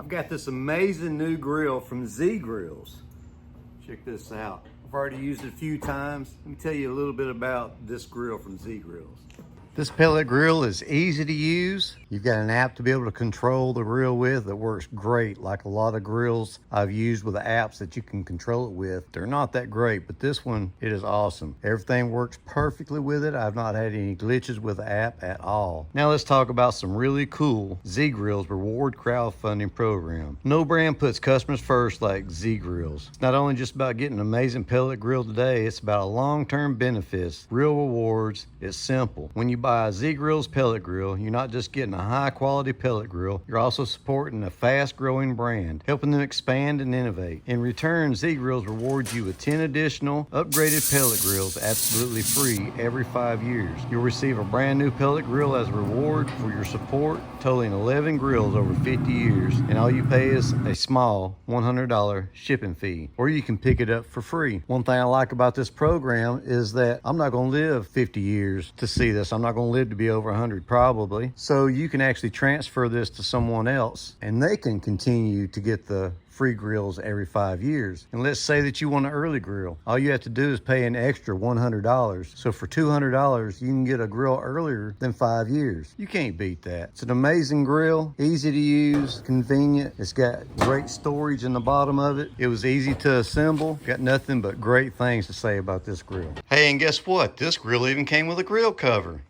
I've got this amazing new grill from ZGrills. Check this out. I've already used it a few times. Let me tell you a little bit about this grill from ZGrills. This pellet grill is easy to use. You've got an app to be able to control the grill with that works great. Like a lot of grills I've used with the apps that you can control it with, they're not that great, but this one, it is awesome. Everything works perfectly with it. I've not had any glitches with the app at all. Now let's talk about some really cool ZGrills reward crowdfunding program. No brand puts customers first like ZGrills. It's not only just about getting an amazing pellet grill today, it's about long-term benefits, real rewards. It's simple. When you buy a ZGrills pellet grill, you're not just getting a high quality pellet grill, you're also supporting a fast growing brand, helping them expand and innovate. In return, ZGrills rewards you with 10 additional upgraded pellet grills absolutely free every 5 years. You'll receive a brand new pellet grill as a reward for your support, totaling 11 grills over 50 years, and all you pay is a small $100 shipping fee, or you can pick it up for free. One thing I like about this program is that I'm not going to live 50 years to see this. I'm not going to live to be over 100 probably. So you can actually transfer this to someone else and they can continue to get the free grills every 5 years. And let's say that you want an early grill. All you have to do is pay an extra $100. So for $200, you can get a grill earlier than 5 years. You can't beat that. It's an amazing grill, easy to use, convenient. It's got great storage in the bottom of it. It was easy to assemble. Got nothing but great things to say about this grill. Hey, and guess what? This grill even came with a grill cover.